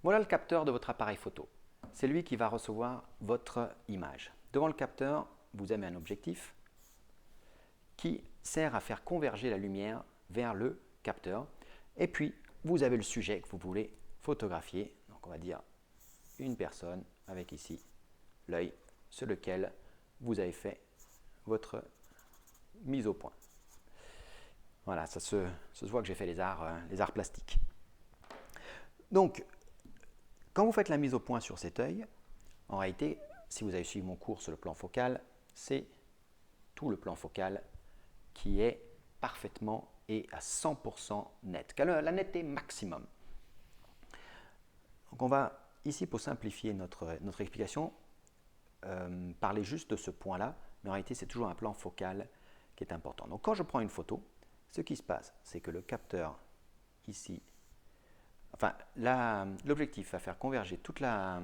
Voilà le capteur de votre appareil photo. C'est lui qui va recevoir votre image. Devant le capteur, vous avez un objectif qui sert à faire converger la lumière vers le capteur. Et puis, vous avez le sujet que vous voulez photographier. Donc, on va dire une personne avec ici l'œil sur lequel vous avez fait votre mise au point. Voilà, ça se voit que j'ai fait les arts plastiques. Donc, quand vous faites la mise au point sur cet œil, en réalité, si vous avez suivi mon cours sur le plan focal, c'est tout le plan focal qui est parfaitement et à 100% net, la netteté maximum. Donc on va ici, pour simplifier notre explication, parler juste de ce point-là, mais en réalité c'est toujours un plan focal qui est important. Donc quand je prends une photo, ce qui se passe, c'est que le capteur ici, enfin l'objectif va faire converger toute la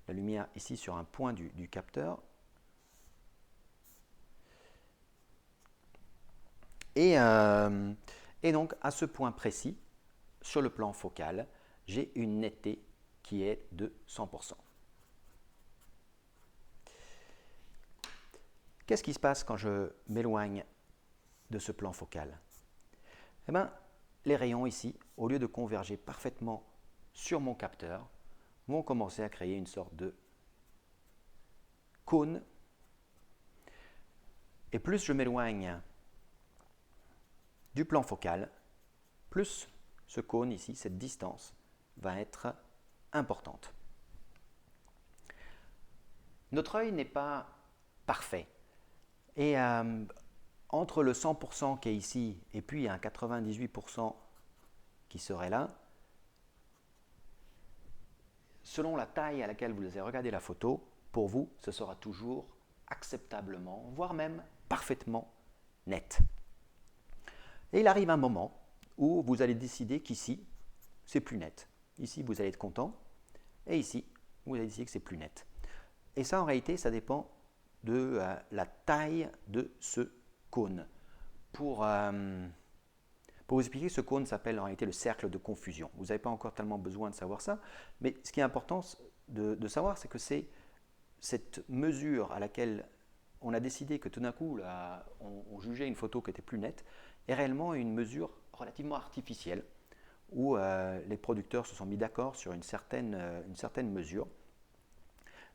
lumière ici sur un point du capteur. Et donc, à ce point précis, sur le plan focal, j'ai une netteté qui est de 100%. Qu'est-ce qui se passe quand je m'éloigne de ce plan focal? Eh bien, les rayons ici, au lieu de converger parfaitement sur mon capteur, vont commencer à créer une sorte de cône. Et plus je m'éloigne du plan focal, plus ce cône ici, cette distance, va être importante. Notre œil n'est pas parfait. Et entre le 100% qui est ici et puis un 98% qui serait là, selon la taille à laquelle vous avez regardé la photo, pour vous, ce sera toujours acceptablement, voire même parfaitement net. Et il arrive un moment où vous allez décider qu'ici, c'est plus net. Ici, vous allez être content, et ici, vous allez décider que c'est plus net. Et ça, en réalité, ça dépend de la taille de ce cône. Pour vous expliquer, ce cône s'appelle en réalité le cercle de confusion. Vous n'avez pas encore tellement besoin de savoir ça, mais ce qui est important de savoir, c'est que c'est cette mesure à laquelle on a décidé que tout d'un coup, là, on jugeait une photo qui était plus nette, est réellement une mesure relativement artificielle, où les producteurs se sont mis d'accord sur une certaine mesure,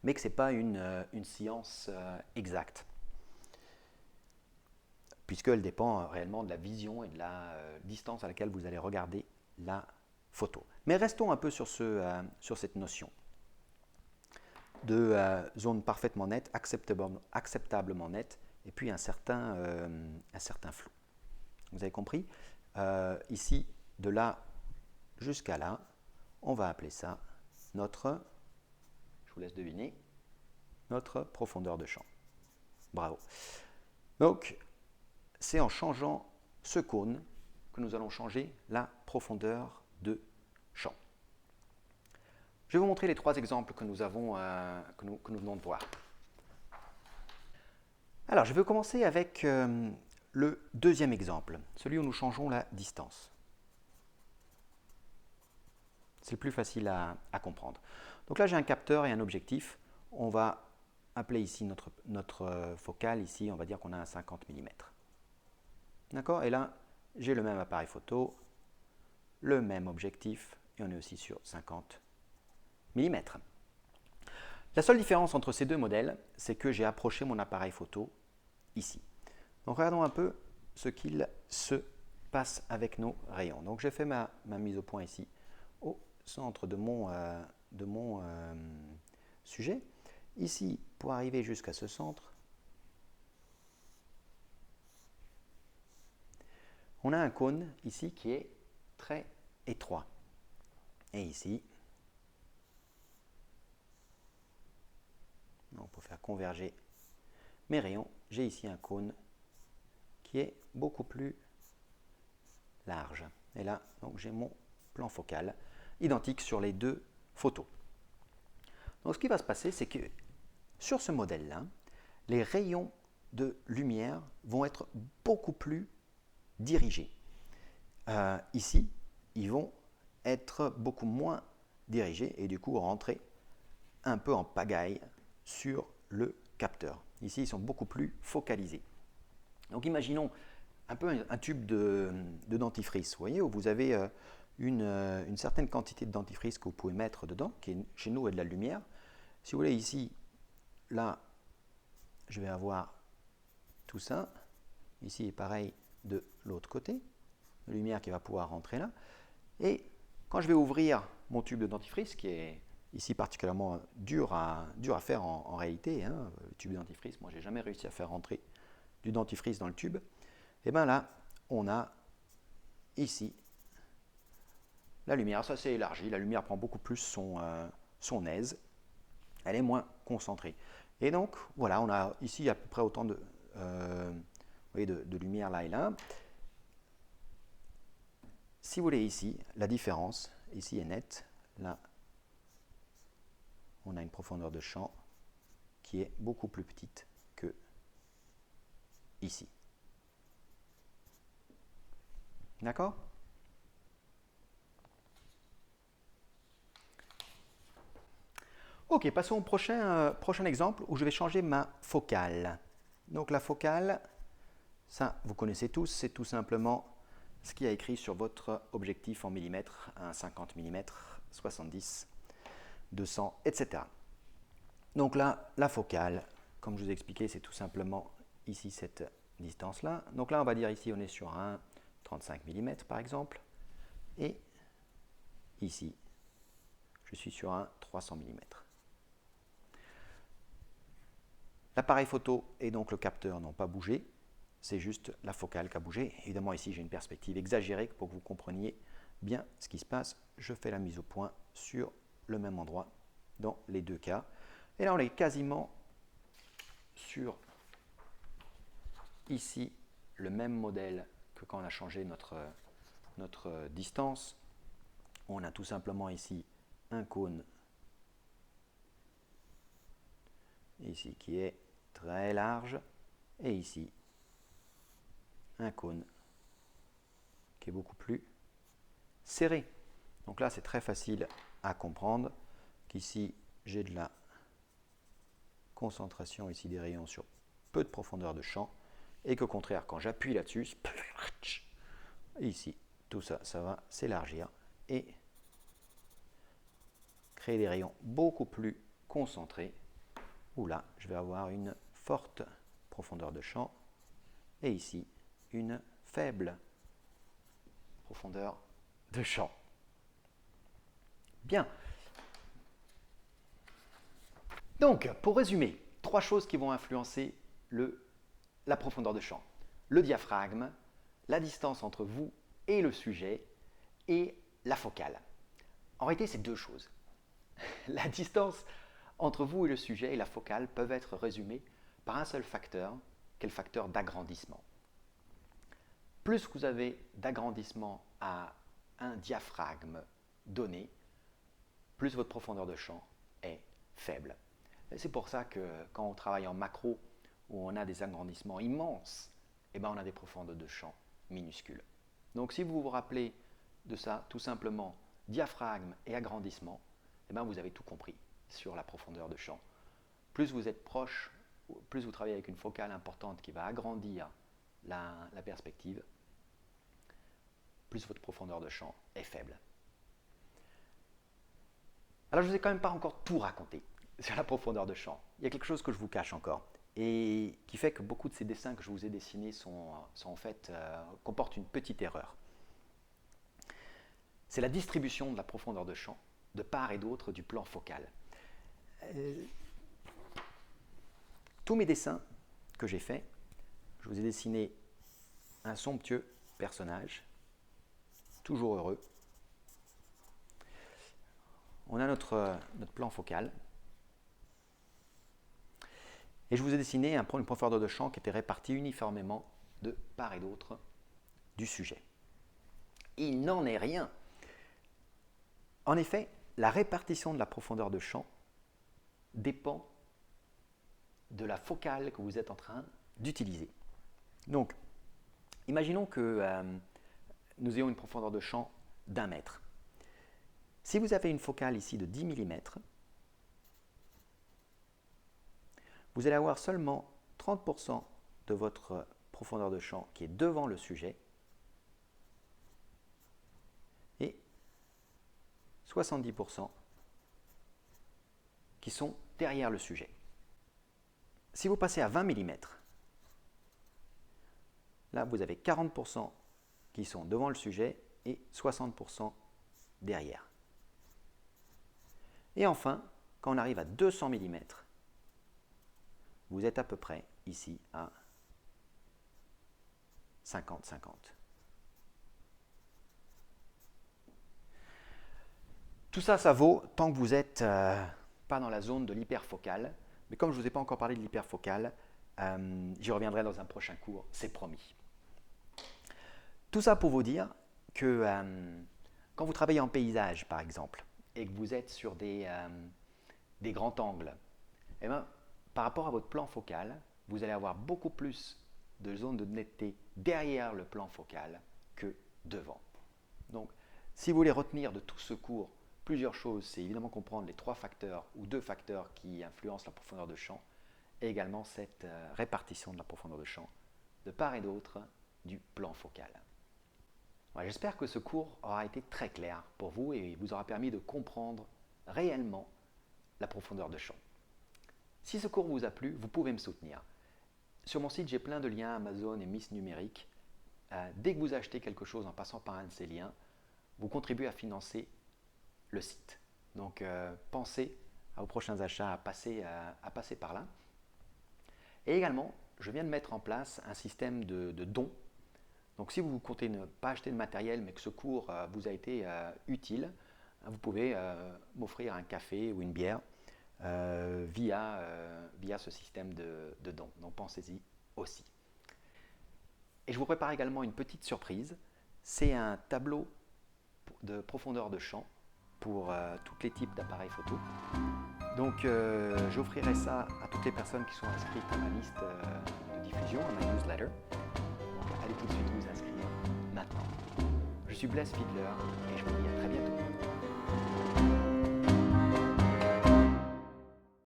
mais que ce n'est pas une science exacte, puisqu'elle dépend réellement de la vision et de la distance à laquelle vous allez regarder la photo. Mais restons un peu sur cette notion de zone parfaitement nette, acceptablement nette, et puis un certain flou. Vous avez compris? Ici, de là jusqu'à là, on va appeler ça notre, je vous laisse deviner, notre profondeur de champ. Bravo. Donc, c'est en changeant ce cône que nous allons changer la profondeur de champ. Je vais vous montrer les trois exemples que nous venons de voir. Alors, je vais commencer avec le deuxième exemple, celui où nous changeons la distance. C'est le plus facile à comprendre. Donc là, j'ai un capteur et un objectif. On va appeler ici notre focale. Ici, on va dire qu'on a un 50 mm. D'accord? Et là, j'ai le même appareil photo, le même objectif, et on est aussi sur 50 mm. La seule différence entre ces deux modèles, c'est que j'ai approché mon appareil photo ici. Donc regardons un peu ce qu'il se passe avec nos rayons. Donc j'ai fait ma mise au point ici, au centre de mon sujet. Ici, pour arriver jusqu'à ce centre, on a un cône ici qui est très étroit. Et ici, donc pour faire converger mes rayons, j'ai ici un cône qui est beaucoup plus large. Et là, donc j'ai mon plan focal identique sur les deux photos. Donc ce qui va se passer, c'est que sur ce modèle-là, les rayons de lumière vont être beaucoup plus dirigés. Ici, ils vont être beaucoup moins diriger et du coup rentrer un peu en pagaille sur le capteur. Ici, ils sont beaucoup plus focalisés. Donc imaginons un peu un tube de dentifrice, vous voyez, où vous avez une certaine quantité de dentifrice que vous pouvez mettre dedans, qui chez nous est de la lumière. Si vous voulez, ici, là, je vais avoir tout ça. Ici, pareil de l'autre côté, la lumière qui va pouvoir rentrer là. Et quand je vais ouvrir mon tube de dentifrice, qui est ici particulièrement dur à faire en réalité, hein, le tube de dentifrice, moi j'ai jamais réussi à faire rentrer du dentifrice dans le tube, et bien là, on a ici la lumière, ça s'est élargi, la lumière prend beaucoup plus son aise, elle est moins concentrée. Et donc, voilà, on a ici à peu près autant de, vous voyez, de lumière là et là. Si vous voulez ici, la différence ici est nette. Là, on a une profondeur de champ qui est beaucoup plus petite que ici. D'accord? Ok, passons au prochain exemple où je vais changer ma focale. Donc la focale, ça vous connaissez tous, c'est tout simplement ce qui est écrit sur votre objectif en millimètres, un 50 mm, 70, 200, etc. Donc là, la focale, comme je vous ai expliqué, c'est tout simplement ici cette distance-là. Donc là, on va dire ici, on est sur un 35 mm par exemple. Et ici, je suis sur un 300 mm. L'appareil photo et donc le capteur n'ont pas bougé, c'est juste la focale qui a bougé. Évidemment, ici, j'ai une perspective exagérée pour que vous compreniez bien ce qui se passe. Je fais la mise au point sur le même endroit dans les deux cas. Et là, on est quasiment sur, ici, le même modèle que quand on a changé notre distance. On a tout simplement ici un cône ici qui est très large et ici un cône qui est beaucoup plus serré. Donc là, c'est très facile à comprendre qu'ici, j'ai de la concentration ici des rayons sur peu de profondeur de champ et qu'au contraire, quand j'appuie là-dessus, ici, tout ça, ça va s'élargir et créer des rayons beaucoup plus concentrés où là, je vais avoir une forte profondeur de champ et ici, une faible profondeur de champ. Bien. Donc, pour résumer, 3 choses qui vont influencer la profondeur de champ. Le diaphragme, la distance entre vous et le sujet, et la focale. En réalité, c'est 2 choses. La distance entre vous et le sujet et la focale peuvent être résumées par un seul facteur, qui est le facteur d'agrandissement. Plus vous avez d'agrandissement à un diaphragme donné, plus votre profondeur de champ est faible. C'est pour ça que quand on travaille en macro, où on a des agrandissements immenses, eh ben on a des profondeurs de champ minuscules. Donc si vous vous rappelez de ça, tout simplement diaphragme et agrandissement, eh ben vous avez tout compris sur la profondeur de champ. Plus vous êtes proche, plus vous travaillez avec une focale importante qui va agrandir la perspective, plus votre profondeur de champ est faible. Alors je ne vous ai quand même pas encore tout raconté sur la profondeur de champ. Il y a quelque chose que je vous cache encore et qui fait que beaucoup de ces dessins que je vous ai dessinés sont en fait, comportent une petite erreur. C'est la distribution de la profondeur de champ de part et d'autre du plan focal. Tous mes dessins que j'ai faits, je vous ai dessiné un somptueux personnage, toujours heureux. On a notre plan focal. Et je vous ai dessiné une profondeur de champ qui était répartie uniformément de part et d'autre du sujet. Il n'en est rien. En effet, la répartition de la profondeur de champ dépend de la focale que vous êtes en train d'utiliser. Donc, imaginons que nous ayons une profondeur de champ d'1 mètre. Si vous avez une focale ici de 10 mm, vous allez avoir seulement 30% de votre profondeur de champ qui est devant le sujet et 70% qui sont derrière le sujet. Si vous passez à 20 mm, là vous avez 40% qui sont devant le sujet et 60% derrière. Et enfin, quand on arrive à 200 mm, vous êtes à peu près ici à 50-50. Tout ça, ça vaut tant que vous n'êtes pas dans la zone de l'hyperfocale. Mais comme je ne vous ai pas encore parlé de l'hyperfocale, j'y reviendrai dans un prochain cours, c'est promis. Tout ça pour vous dire que quand vous travaillez en paysage, par exemple, et que vous êtes sur des grands angles, eh bien, par rapport à votre plan focal, vous allez avoir beaucoup plus de zones de netteté derrière le plan focal que devant. Donc, si vous voulez retenir de tout ce cours plusieurs choses, c'est évidemment comprendre les 3 facteurs ou 2 facteurs qui influencent la profondeur de champ et également cette répartition de la profondeur de champ de part et d'autre du plan focal. Voilà, j'espère que ce cours aura été très clair pour vous et vous aura permis de comprendre réellement la profondeur de champ. Si ce cours vous a plu, vous pouvez me soutenir. Sur mon site, j'ai plein de liens Amazon et Miss Numérique. Dès que vous achetez quelque chose en passant par un de ces liens, vous contribuez à financer le site. Donc pensez à vos prochains achats à passer par là. Et également, je viens de mettre en place un système de dons. Donc si vous comptez ne pas acheter de matériel mais que ce cours vous a été utile, vous pouvez m'offrir un café ou une bière via ce système de dons. Donc pensez-y aussi. Et je vous prépare également une petite surprise. C'est un tableau de profondeur de champ pour tous les types d'appareils photo. Donc j'offrirai ça à toutes les personnes qui sont inscrites à ma liste de diffusion, à ma newsletter. Donc allez tout de suite vous inscrire maintenant. Je suis Blaise Fiedler et je vous dis à très bientôt.